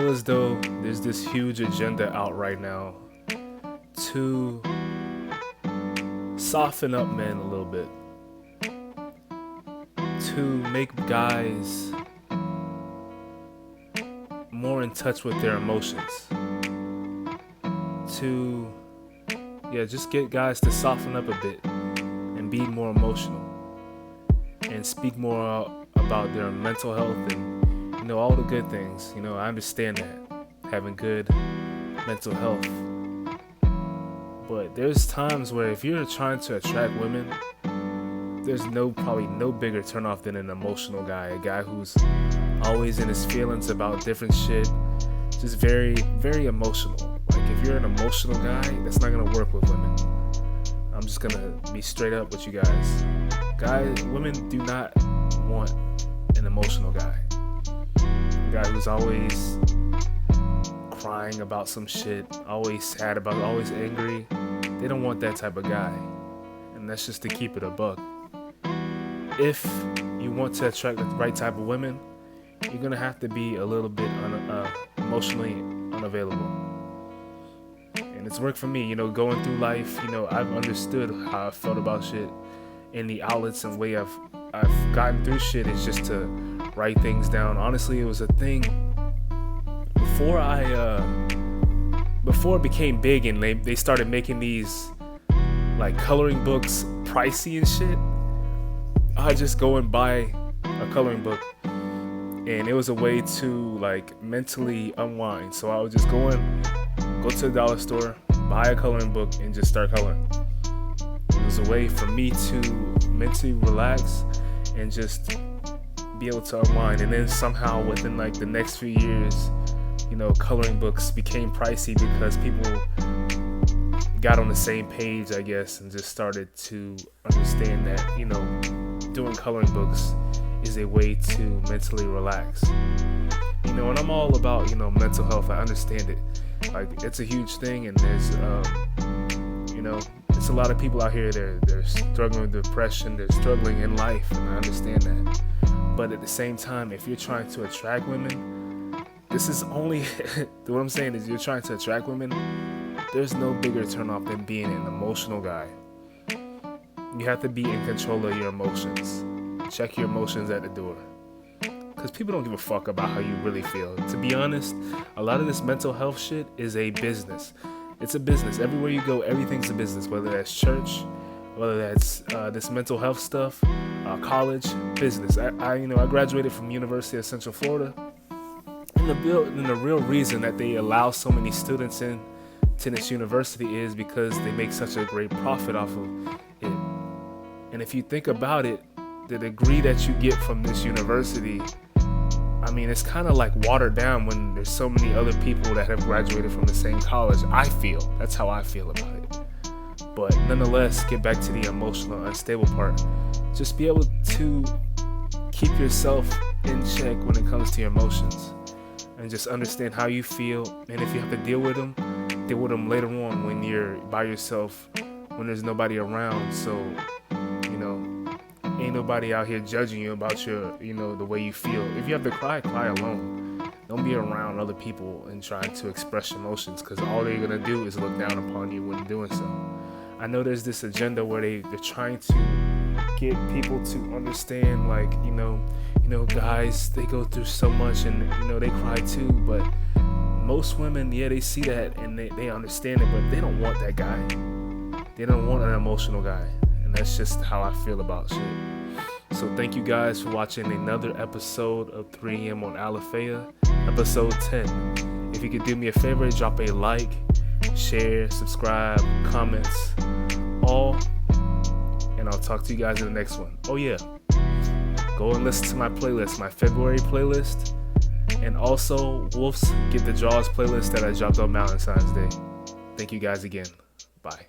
feel as though there's this huge agenda out right now to soften up men a little bit, to make guys more in touch with their emotions, to just get guys to soften up a bit and be more emotional and speak more about their mental health and all the good things. I understand that, having good mental health, but there's times where if you're trying to attract women, there's probably no bigger turnoff than an emotional guy, a guy who's always in his feelings about different shit, just very, very emotional. Like, if you're an emotional guy, that's not gonna work with women. I'm just gonna be straight up with you guys. Women do not want an emotional guy. A guy who's always crying about some shit, always sad about it, always angry. They don't want that type of guy. And that's just to keep it a buck. If you want to attract the right type of women, you're gonna have to be a little bit emotionally unavailable. And it's worked for me, going through life. I've understood how I felt about shit, and the outlets and way I've gotten through shit is just to write things down. Honestly, it was a thing before it became big and they started making these like coloring books pricey and shit. I just go and buy a coloring book, and it was a way to like mentally unwind. So I would just go to the dollar store, buy a coloring book, and just start coloring. It was a way for me to mentally relax and just be able to unwind. And then somehow within like the next few years, coloring books became pricey because people got on the same page, I guess, and just started to understand that, doing coloring books is a way to mentally relax. And I'm all about, mental health. I understand it. Like, it's a huge thing, and there's, it's a lot of people out here, they're struggling with depression, they're struggling in life, and I understand that. But at the same time, if you're trying to attract women, this is only, what I'm saying is, you're trying to attract women, there's no bigger turnoff than being an emotional guy. You have to be in control of your emotions. Check your emotions at the door. Because people don't give a fuck about how you really feel. To be honest, a lot of this mental health shit is a business. It's a business. Everywhere you go, everything's a business. Whether that's church, whether that's this mental health stuff, college, business. I graduated from University of Central Florida. And the real reason that they allow so many students in to this university is because they make such a great profit off of it. And if you think about it, the degree that you get from this university, it's kind of like watered down when there's so many other people that have graduated from the same college. I feel. That's how I feel about it. But nonetheless, get back to the emotional, unstable part. Just be able to keep yourself in check when it comes to your emotions. And just understand how you feel. And if you have to deal with them later on when you're by yourself, when there's nobody around. So, ain't nobody out here judging you about your, the way you feel. If you have to cry alone. Don't be around other people and trying to express emotions, because all they're going to do is look down upon you when doing so. I know there's this agenda where they're trying to get people to understand, like, guys, they go through so much and, they cry too. But most women, they see that and they understand it, but they don't want that guy. They don't want an emotional guy. And that's just how I feel about shit. So thank you guys for watching another episode of 3 a.m. on Alafaya, episode 10. If you could do me a favor, drop a like, share, subscribe, comments, all. And I'll talk to you guys in the next one. Oh yeah, go and listen to my playlist, my February playlist, and also Wolf's Get the Jaws playlist that I dropped on Valentine's Day. Thank you guys again. Bye.